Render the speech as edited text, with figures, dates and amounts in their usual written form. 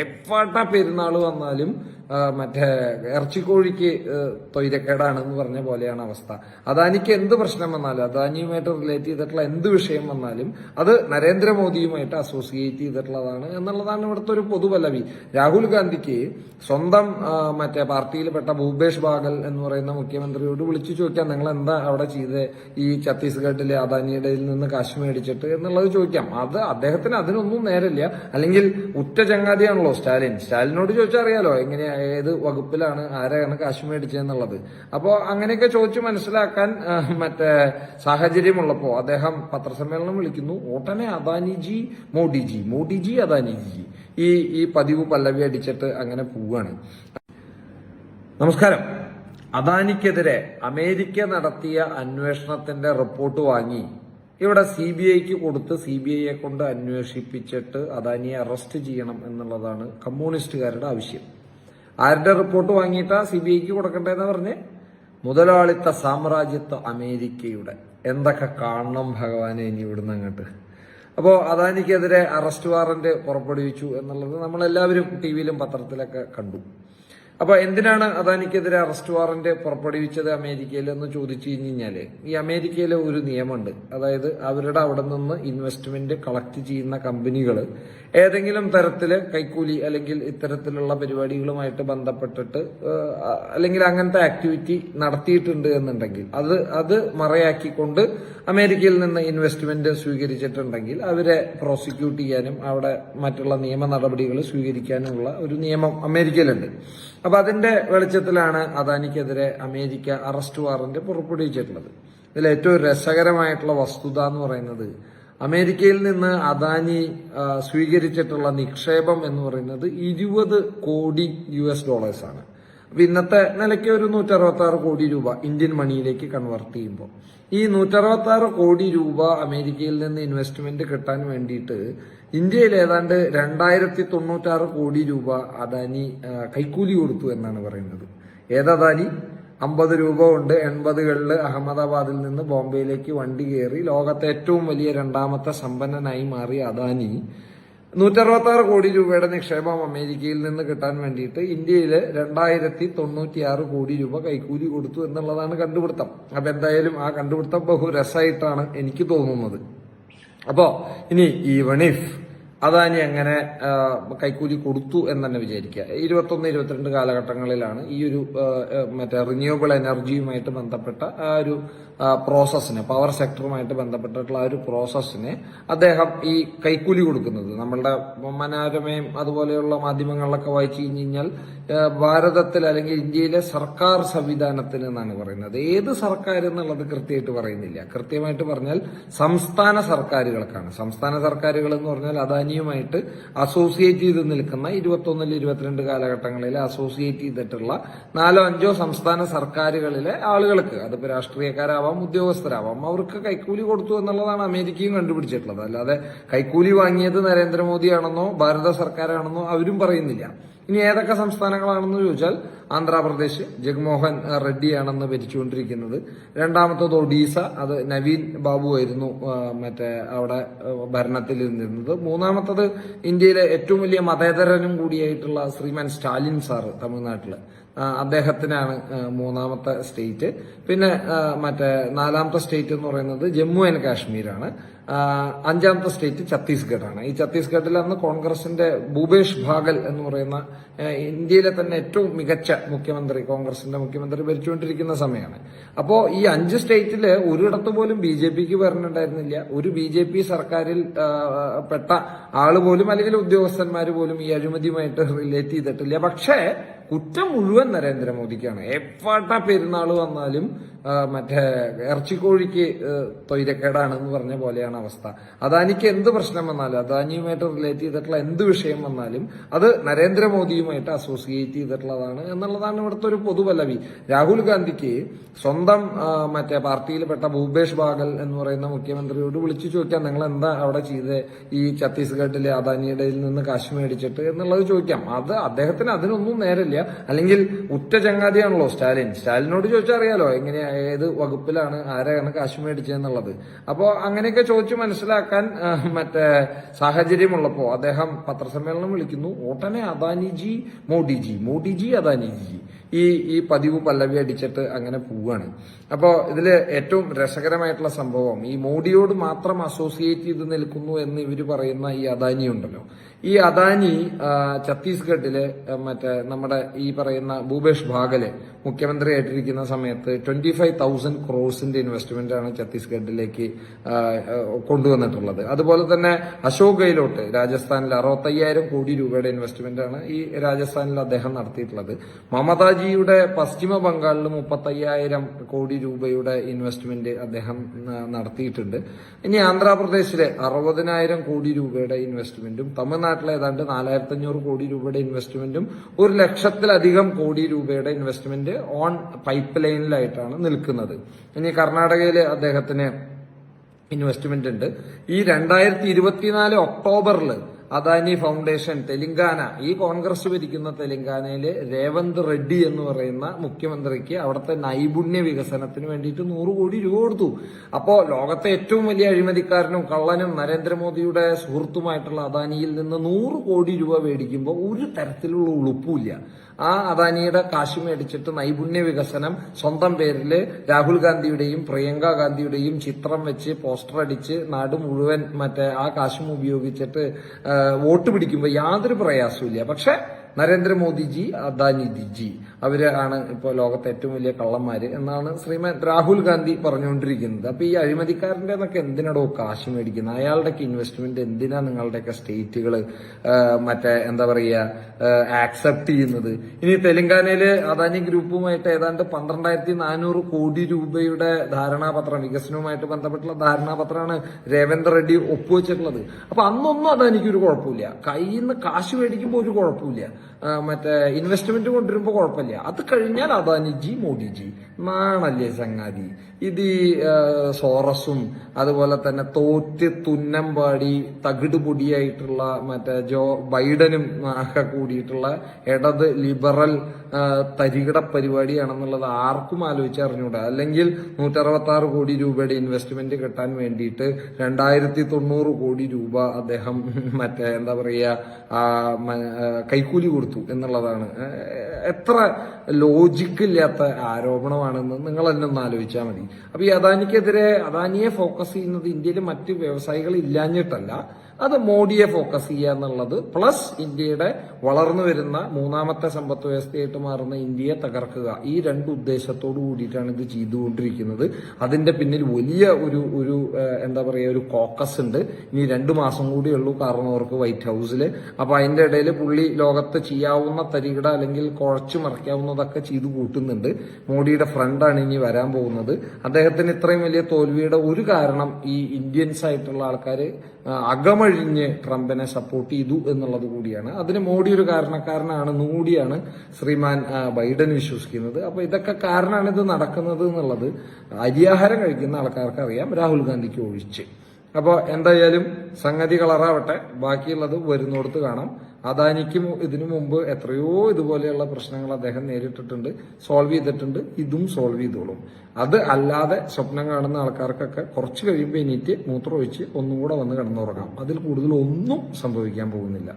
എപ്പാട്ട പെരുന്നാൾ വന്നാലും മറ്റേ ഇറച്ചിക്കോഴിക്ക് തൊയ്രക്കേടാണെന്ന് പറഞ്ഞ പോലെയാണ് അവസ്ഥ. അദാനിക്ക് എന്ത് പ്രശ്നം വന്നാലും, അദാനിയുമായിട്ട് റിലേറ്റ് ചെയ്തിട്ടുള്ള എന്ത് വിഷയം വന്നാലും അത് നരേന്ദ്രമോദിയുമായിട്ട് അസോസിയേറ്റ് ചെയ്തിട്ടുള്ളതാണ് എന്നുള്ളതാണ് ഇവിടുത്തെ ഒരു പൊതുപല്ലവി. രാഹുൽ ഗാന്ധിക്ക് സ്വന്തം മറ്റേ പാർട്ടിയിൽപ്പെട്ട ഭൂപേഷ് ബാഗൽ എന്ന് പറയുന്ന മുഖ്യമന്ത്രിയോട് വിളിച്ചു ചോദിക്കാം, നിങ്ങൾ എന്താ അവിടെ ചെയ്ത് ഈ ഛത്തീസ്ഗഡിലെ അദാനിയുടെ നിന്ന് കാശ് മേടിച്ചിട്ട് എന്നുള്ളത് ചോദിക്കാം. അത് അദ്ദേഹത്തിന് അതിനൊന്നും നേരില്ല. അല്ലെങ്കിൽ ഉറ്റ ചങ്ങാതിയാണല്ലോ സ്റ്റാലിനോട് ചോദിച്ചാൽ അറിയാലോ എങ്ങനെയാ, ഏത് വകുപ്പിലാണ്, ആരാണ് കാശ് മേടിച്ചതെന്നുള്ളത്. അപ്പോ അങ്ങനെയൊക്കെ ചോദിച്ചു മനസ്സിലാക്കാൻ മറ്റേ സാഹചര്യമുള്ളപ്പോ അദ്ദേഹം പത്രസമ്മേളനം വിളിക്കുന്നു. ഓട്ടനെ അദാനിജി മോഡിജി അദാനിജി ഈ പതിവ് പല്ലവി അടിച്ചിട്ട് അങ്ങനെ പോവാണ്. നമസ്കാരം. അദാനിക്കെതിരെ അമേരിക്ക നടത്തിയ അന്വേഷണത്തിന്റെ റിപ്പോർട്ട് വാങ്ങി ഇവിടെ CBIക്ക് കൊടുത്ത് CBIയെ കൊണ്ട് അന്വേഷിപ്പിച്ചിട്ട് അദാനിയെ അറസ്റ്റ് ചെയ്യണം എന്നുള്ളതാണ് കമ്മ്യൂണിസ്റ്റുകാരുടെ ആവശ്യം. ആരുടെ റിപ്പോർട്ട് വാങ്ങിയിട്ടാ CBIക്ക് കൊടുക്കണ്ടേന്ന് പറഞ്ഞ്? മുതലാളിത്ത സാമ്രാജ്യത്വ അമേരിക്കയുടെ. എന്തൊക്കെ കാണണം ഭഗവാനെ ഇനി ഇവിടുന്ന് അങ്ങോട്ട്. അപ്പോൾ അദാനിക്കെതിരെ അറസ്റ്റ് വാറന്റ് പുറപ്പെടുവിച്ചു എന്നുള്ളത് നമ്മളെല്ലാവരും ടിവിയിലും പത്രത്തിലൊക്കെ കണ്ടു. അപ്പൊ എന്തിനാണ് അദാനിക്കെതിരെ അറസ്റ്റ് വാറന്റ് പുറപ്പെടുവിച്ചത് അമേരിക്കയിൽ എന്ന് ചോദിച്ചു കഴിഞ്ഞാല്, ഈ അമേരിക്കയിലെ ഒരു നിയമമുണ്ട്. അതായത് അവരുടെ അവിടെ നിന്ന് ഇൻവെസ്റ്റ്മെന്റ് കളക്ട് ചെയ്യുന്ന കമ്പനികൾ ഏതെങ്കിലും തരത്തില് കൈക്കൂലി അല്ലെങ്കിൽ ഇത്തരത്തിലുള്ള പരിപാടികളുമായിട്ട് ബന്ധപ്പെട്ടിട്ട് അല്ലെങ്കിൽ അങ്ങനത്തെ ആക്ടിവിറ്റി നടത്തിയിട്ടുണ്ട് എന്നുണ്ടെങ്കിൽ അത് മറയാക്കിക്കൊണ്ട് അമേരിക്കയിൽ നിന്ന് ഇൻവെസ്റ്റ്മെന്റ് സ്വീകരിച്ചിട്ടുണ്ടെങ്കിൽ അവരെ പ്രോസിക്യൂട്ട് ചെയ്യാനും അവിടെ മറ്റുള്ള നിയമ നടപടികൾ സ്വീകരിക്കാനുമുള്ള ഒരു നിയമം അമേരിക്കയിലുണ്ട്. അപ്പൊ അതിന്റെ വെളിച്ചത്തിലാണ് അദാനിക്കെതിരെ അമേരിക്ക അറസ്റ്റ് വാറന്റ് പുറപ്പെടുവിച്ചിട്ടുള്ളത്. ഇതിൽ ഏറ്റവും രസകരമായിട്ടുള്ള വസ്തുത എന്ന് പറയുന്നത്, അമേരിക്കയിൽ നിന്ന് അദാനി സ്വീകരിച്ചിട്ടുള്ള നിക്ഷേപം എന്ന് പറയുന്നത് 20 കോടി US ആണ്. അപ്പൊ ഇന്നത്തെ നിലയ്ക്ക് ഒരു 166 കോടി രൂപ ഇന്ത്യൻ മണിയിലേക്ക് കൺവേർട്ട് ചെയ്യുമ്പോൾ ഈ 166 കോടി രൂപ അമേരിക്കയിൽ നിന്ന് ഇൻവെസ്റ്റ്മെന്റ് കിട്ടാൻ വേണ്ടിയിട്ട് ഇന്ത്യയിൽ ഏതാണ്ട് 2096 കോടി രൂപ അദാനി കൈക്കൂലി കൊടുത്തു എന്നാണ് പറയുന്നത്. ഏതദാനി? 50 രൂപ കൊണ്ട് 80കളിൽ അഹമ്മദാബാദിൽ നിന്ന് ബോംബെയിലേക്ക് വണ്ടി കയറി ലോകത്തെ ഏറ്റവും വലിയ രണ്ടാമത്തെ സമ്പന്നനായി മാറിയ അദാനി 166 കോടി രൂപയുടെ നിക്ഷേപം അമേരിക്കയിൽ നിന്ന് കിട്ടാൻ വേണ്ടിയിട്ട് ഇന്ത്യയിൽ 2096 കോടി രൂപ കൈക്കൂലി കൊടുത്തു എന്നുള്ളതാണ് കണ്ടുപിടുത്തം. അപ്പൊ എന്തായാലും ആ കണ്ടുപിടുത്തം ബഹുരസമായിട്ടാണ് എനിക്ക് തോന്നുന്നത്. അപ്പോ ഇനി ഈവൺ ഇഫ് അദാനി അങ്ങനെ കൈക്കൂലി കൊടുത്തു എന്ന് തന്നെ വിചാരിക്കുക. 21-22 കാലഘട്ടങ്ങളിലാണ് ഈ ഒരു മറ്റേ റിന്യൂവബിൾ എനർജിയുമായിട്ട് ബന്ധപ്പെട്ട ആ ഒരു പ്രോസസ്സിന്, പവർ സെക്ടറുമായിട്ട് ബന്ധപ്പെട്ടിട്ടുള്ള ആ ഒരു പ്രോസസ്സിന് അദ്ദേഹം ഈ കൈക്കൂലി കൊടുക്കുന്നത്. നമ്മളുടെ മനോരമയും അതുപോലെയുള്ള മാധ്യമങ്ങളിലൊക്കെ വായിച്ചു കഴിഞ്ഞാൽ ഭാരതത്തിൽ അല്ലെങ്കിൽ ഇന്ത്യയിലെ സർക്കാർ സംവിധാനത്തിന് എന്നാണ് പറയുന്നത്. ഏത് സർക്കാർ എന്നുള്ളത് കൃത്യമായിട്ട് പറയുന്നില്ല. കൃത്യമായിട്ട് പറഞ്ഞാൽ സംസ്ഥാന സർക്കാരുകൾക്കാണ്. സംസ്ഥാന സർക്കാരുകൾ എന്ന് പറഞ്ഞാൽ അദാനിയുമായിട്ട് അസോസിയേറ്റ് ചെയ്ത് നിൽക്കുന്ന 21-22 കാലഘട്ടങ്ങളിൽ അസോസിയേറ്റ് ചെയ്തിട്ടുള്ള 4-5 സംസ്ഥാന സർക്കാരുകളിലെ ആളുകൾക്ക്, അതിപ്പോ രാഷ്ട്രീയക്കാരാവാം ഉദ്യോഗസ്ഥരാവാം, അവർക്ക് കൈക്കൂലി കൊടുത്തു എന്നുള്ളതാണ് അമേരിക്കയും കണ്ടുപിടിച്ചിട്ടുള്ളത്. അല്ലാതെ കൈക്കൂലി വാങ്ങിയത് നരേന്ദ്രമോദിയാണെന്നോ ഭാരത സർക്കാരാണെന്നോ അവരും പറയുന്നില്ല. ഇനി ഏതൊക്കെ സംസ്ഥാനങ്ങളാണെന്ന് ചോദിച്ചാൽ ആന്ധ്രാപ്രദേശ് ജഗ്മോഹൻ റെഡ്ഡിയാണെന്ന് ഭരിച്ചുകൊണ്ടിരിക്കുന്നത്. രണ്ടാമത്തത് ഒഡീസ, അത് നവീൻ ബാബു ആയിരുന്നു മറ്റേ അവിടെ ഭരണത്തിലിരുന്നിരുന്നത്. മൂന്നാമത്തത് ഇന്ത്യയിലെ ഏറ്റവും വലിയ മതേതരനും കൂടിയായിട്ടുള്ള ശ്രീമാൻ സ്റ്റാലിൻ സാറ് തമിഴ്നാട്ടില്, അദ്ദേഹത്തിനാണ് മൂന്നാമത്തെ സ്റ്റേറ്റ്. പിന്നെ മറ്റേ 4ാമത്തെ സ്റ്റേറ്റ് എന്ന് പറയുന്നത് ജമ്മു ആൻഡ് കാശ്മീരാണ്. 5ാമത്തെ സ്റ്റേറ്റ് ഛത്തീസ്ഗഡാണ്. ഈ ഛത്തീസ്ഗഡിൽ അന്ന് കോൺഗ്രസിന്റെ ഭൂപേഷ് ബാഗൽ എന്ന് പറയുന്ന ഇന്ത്യയിലെ തന്നെ ഏറ്റവും മികച്ച മുഖ്യമന്ത്രി, കോൺഗ്രസിന്റെ മുഖ്യമന്ത്രി ഭരിച്ചുകൊണ്ടിരിക്കുന്ന സമയമാണ്. അപ്പോ ഈ 5 സ്റ്റേറ്റില് ഒരിടത്ത് പോലും BJPക്ക് ഭരണമുണ്ടായിരുന്നില്ല. ഒരു BJP സർക്കാരിൽ പെട്ട ആള് പോലും അല്ലെങ്കിൽ ഉദ്യോഗസ്ഥന്മാര് പോലും ഈ അഴിമതിയുമായിട്ട് റിലേറ്റ് ചെയ്തിട്ടില്ല. പക്ഷേ കുറ്റം മുഴുവൻ നരേന്ദ്രമോദിക്കാണ്. എപ്പാട്ട പെരുന്നാൾ വന്നാലും മറ്റേ ഇറച്ചിക്കോഴിക്ക് തൊയ്രക്കേടാണെന്ന് പറഞ്ഞ പോലെയാണ് അവസ്ഥ. അദാനിക്ക് എന്ത് പ്രശ്നം വന്നാലും, അദാനിയുമായിട്ട് റിലേറ്റ് ചെയ്തിട്ടുള്ള എന്ത് വിഷയം വന്നാലും അത് നരേന്ദ്രമോദിയുമായിട്ട് അസോസിയേറ്റ് ചെയ്തിട്ടുള്ളതാണ് എന്നുള്ളതാണ് ഇവിടുത്തെ ഒരു പൊതുപല്ലവി. രാഹുൽ ഗാന്ധിക്ക് സ്വന്തം മറ്റേ പാർട്ടിയിൽപ്പെട്ട ഭൂപേഷ് ബാഗൽ എന്ന് പറയുന്ന മുഖ്യമന്ത്രിയോട് വിളിച്ചു ചോദിക്കാം, നിങ്ങൾ എന്താ അവിടെ ചെയ്ത് ഈ ഛത്തീസ്ഗഡിലെ അദാനിയുടെ നിന്ന് കാശ് മേടിച്ചിട്ട് എന്നുള്ളത് ചോദിക്കാം. അത് അദ്ദേഹത്തിന് അതിനൊന്നും നേരില്ല. അറിയാം. അല്ലെങ്കിൽ ഉറ്റ ചങ്ങാതിയാണല്ലോ സ്റ്റാലിനോട് ചോദിച്ചാൽ അറിയാലോ എങ്ങനെയാ, ഏത് വകുപ്പിലാണ്, ആരെയാണ് കാശ് മേടിച്ചതെന്നുള്ളത്. അപ്പോ അങ്ങനെയൊക്കെ ചോദിച്ചു മനസ്സിലാക്കാൻ മറ്റേ സാഹചര്യമുള്ളപ്പോ അദ്ദേഹം പത്രസമ്മേളനം വിളിക്കുന്നു. ഉടനെ അദാനിജി മോഡിജി അദാനിജി ഈ പതിവ് പല്ലവി അടിച്ചിട്ട് അങ്ങനെ പോവുകയാണ്. അപ്പോ ഇതില് ഏറ്റവും രസകരമായിട്ടുള്ള സംഭവം, ഈ മോഡിയോട് മാത്രം അസോസിയേറ്റ് ചെയ്ത് നിൽക്കുന്നു എന്ന് ഇവര് പറയുന്ന ഈ അദാനി ഉണ്ടല്ലോ, ഈ അദാനി ഛത്തീസ്ഗഡില് മറ്റേ നമ്മുടെ ഈ പറയുന്ന ഭൂപേഷ് ഭാഗല് മുഖ്യമന്ത്രി ആയിട്ടിരിക്കുന്ന സമയത്ത് 25,000 crores ഇൻവെസ്റ്റ്മെന്റ് ആണ് ഛത്തീസ്ഗഡിലേക്ക് കൊണ്ടുവന്നിട്ടുള്ളത്. അതുപോലെ തന്നെ അശോക് ഗെഹ്ലോട്ട് രാജസ്ഥാനിൽ 65,000 കോടി രൂപയുടെ ഇൻവെസ്റ്റ്മെന്റ് ആണ് ഈ രാജസ്ഥാനിൽ അദ്ദേഹം നടത്തിയിട്ടുള്ളത്. മമതാജിയുടെ പശ്ചിമ ബംഗാളിൽ 35,000 കോടി രൂപയുടെ ഇൻവെസ്റ്റ്മെന്റ് അദ്ദേഹം നടത്തിയിട്ടുണ്ട്. ഇനി ആന്ധ്രാപ്രദേശിലെ 60,000 കോടി രൂപയുടെ ഇൻവെസ്റ്റ്മെന്റും തമിഴ്നാട്ടിലെ ഏതാണ്ട് 4,500 കോടി രൂപയുടെ ഇൻവെസ്റ്റ്മെന്റും 1,00,000-ലധികം കോടി രൂപയുടെ ഇൻവെസ്റ്റ്മെന്റ് ഓൺ പൈപ്പ് ലൈനിലായിട്ടാണ് നിൽക്കുന്നത്. ഇനി കർണാടകയില് അദ്ദേഹത്തിന് ഇൻവെസ്റ്റ്മെന്റ് ഉണ്ട്. ഈ 2024 ഒക്ടോബറിൽ അദാനി ഫൗണ്ടേഷൻ തെലങ്കാന, ഈ കോൺഗ്രസ് ഭരിക്കുന്ന തെലങ്കാനയില് രേവന്ത് റെഡ്ഡി എന്ന് പറയുന്ന മുഖ്യമന്ത്രിക്ക് അവിടുത്തെ നൈപുണ്യ വികസനത്തിന് വേണ്ടിയിട്ട് 100 കോടി രൂപ കൊടുത്തു. അപ്പോ ലോകത്തെ ഏറ്റവും വലിയ അഴിമതിക്കാരനും കള്ളനും നരേന്ദ്രമോദിയുടെ സുഹൃത്തുമായിട്ടുള്ള അദാനിയിൽ നിന്ന് 100 കോടി രൂപ മേടിക്കുമ്പോൾ ഒരു തരത്തിലുള്ള ഉളുപ്പില്ല. ആ അദാനിയുടെ കാശ് മേടിച്ചിട്ട് നൈപുണ്യ വികസനം സ്വന്തം പേരില് രാഹുൽ ഗാന്ധിയുടെയും പ്രിയങ്ക ഗാന്ധിയുടെയും ചിത്രം വെച്ച് പോസ്റ്റർ അടിച്ച് നാട് മുഴുവൻ മറ്റേ ആ കാശും ഉപയോഗിച്ചിട്ട് വോട്ട് പിടിക്കുമ്പോൾ യാതൊരു പ്രയാസമില്ല. പക്ഷെ നരേന്ദ്രമോദിജി അദാനിജി അവര് ആണ് ഇപ്പോൾ ലോകത്തെ ഏറ്റവും വലിയ കള്ളന്മാര് എന്നാണ് ശ്രീമാൻ രാഹുൽ ഗാന്ധി പറഞ്ഞുകൊണ്ടിരിക്കുന്നത്. അപ്പൊ ഈ അഴിമതിക്കാരന്റെ എന്നൊക്കെ എന്തിനാടോ കാശ് മേടിക്കുന്നത്? അയാളുടെയൊക്കെ ഇൻവെസ്റ്റ്മെന്റ് എന്തിനാ നിങ്ങളുടെയൊക്കെ സ്റ്റേറ്റുകൾ മറ്റേ എന്താ പറയുക ആക്സെപ്റ്റ് ചെയ്യുന്നത്? ഇനി തെലങ്കാനയില് അദാനി ഗ്രൂപ്പുമായിട്ട് ഏതാണ്ട് 12,400 കോടി രൂപയുടെ ധാരണാപത്രം, വികസനവുമായിട്ട് ബന്ധപ്പെട്ടുള്ള ധാരണാപത്രമാണ് രേവന്ത് റെഡ്ഡി ഒപ്പുവെച്ചിട്ടുള്ളത്. അപ്പൊ അന്നൊന്നും അദാനിക്ക് ഒരു കുഴപ്പമില്ല, കയ്യിൽ നിന്ന് കാശ് മേടിക്കുമ്പോൾ ഒരു കുഴപ്പമില്ല, മറ്റേ ഇൻവെസ്റ്റ്മെന്റ് കൊണ്ടുവരുമ്പോ കുഴപ്പമില്ല. അത് കഴിഞ്ഞാൽ അദാനിജി മോഡിജി നാണല്ലേ സംഗതി. ഇത് ഈ സോറസും അതുപോലെ തന്നെ തോറ്റ് തുന്നമ്പാടി തകിട് പൊടിയായിട്ടുള്ള മറ്റേ ജോ ബൈഡനും ഒക്കെ കൂടിയിട്ടുള്ള ഇടത് ലിബറൽ തരികിട പരിപാടിയാണെന്നുള്ളത് ആർക്കും ആലോചിച്ചറിഞ്ഞൂടാ. അല്ലെങ്കിൽ 166 കോടി രൂപയുടെ ഇൻവെസ്റ്റ്മെന്റ് കിട്ടാൻ വേണ്ടിയിട്ട് 2,090 കോടി രൂപ അദ്ദേഹം മറ്റേ എന്താ പറയുക കൈക്കൂലി കൊടുത്തു എന്നുള്ളതാണ്. എത്ര ലോജിക്കില്ലാത്ത ആരോപണമാണെന്ന് നിങ്ങൾ തന്നെ ഒന്ന് ആലോചിച്ചാൽ മതി. അപ്പൊ ഈ അദാനിയെ ഫോക്കസ് ചെയ്യുന്നത് ഇന്ത്യയിലെ മറ്റ് വ്യവസായികൾ ഇല്ലാഞ്ഞിട്ടല്ല, അത് മോഡിയെ ഫോക്കസ് ചെയ്യുക എന്നുള്ളത്, പ്ലസ് ഇന്ത്യയുടെ വളർന്നു വരുന്ന മൂന്നാമത്തെ സമ്പദ് വ്യവസ്ഥയായിട്ട് മാറുന്ന ഇന്ത്യയെ തകർക്കുക, ഈ രണ്ട് ഉദ്ദേശത്തോടു കൂടിയിട്ടാണ് ഇത് ചെയ്തുകൊണ്ടിരിക്കുന്നത്. അതിന്റെ പിന്നിൽ വലിയ ഒരു എന്താ പറയുക ഒരു കോക്കസ് ഉണ്ട്. ഇനി 2 മാസം കൂടിയുള്ളൂ കാരണവർക്ക് വൈറ്റ് ഹൗസിൽ. അപ്പൊ അതിന്റെ ഇടയിൽ പുള്ളി ലോകത്ത് ചെയ്യാവുന്ന തരികിട അല്ലെങ്കിൽ കുഴച്ചു മറിക്കാവുന്നതൊക്കെ ചെയ്തു കൂട്ടുന്നുണ്ട്. മോഡിയുടെ ഫ്രണ്ടാണ് ഇനി വരാൻ പോകുന്നത്. അദ്ദേഹത്തിന് ഇത്രയും വലിയ തോൽവിയുടെ ഒരു കാരണം ഈ ഇന്ത്യൻസ് ആയിട്ടുള്ള ആൾക്കാർ അകമഴിഞ്ഞ് ട്രംപിനെ സപ്പോർട്ട് ചെയ്തു എന്നുള്ളത് കൂടിയാണ്. അതിന് മോഡി ഒരു കാരണക്കാരനാണ് കൂടിയാണ് ശ്രീമാൻ ബൈഡൻ വിശ്വസിക്കുന്നത്. അപ്പൊ ഇതൊക്കെ കാരണമാണ് ഇത് നടക്കുന്നത് എന്നുള്ളത് അരിയാഹാരം കഴിക്കുന്ന ആൾക്കാർക്ക് അറിയാം, രാഹുൽ ഗാന്ധിക്ക് ഒഴിച്ച്. അപ്പോൾ എന്തായാലും സംഗതി കളറാവട്ടെ, ബാക്കിയുള്ളത് വരുന്നിടത്ത് കാണാം. അദാനിക്കും ഇതിനു മുമ്പ് എത്രയോ ഇതുപോലെയുള്ള പ്രശ്നങ്ങൾ അദ്ദേഹം നേരിട്ടിട്ടുണ്ട്, സോൾവ് ചെയ്തിട്ടുണ്ട്. ഇതും സോൾവ് ചെയ്തോളും. അത് അല്ലാതെ സ്വപ്നം കാണുന്ന ആൾക്കാർക്കൊക്കെ കുറച്ച് കഴിയുമ്പോൾ എണീറ്റ് മൂത്രമൊഴിച്ച് ഒന്നും കൂടെ വന്ന് കിടന്നുറങ്ങാം. അതിൽ കൂടുതൽ ഒന്നും സംഭവിക്കാൻ പോകുന്നില്ല.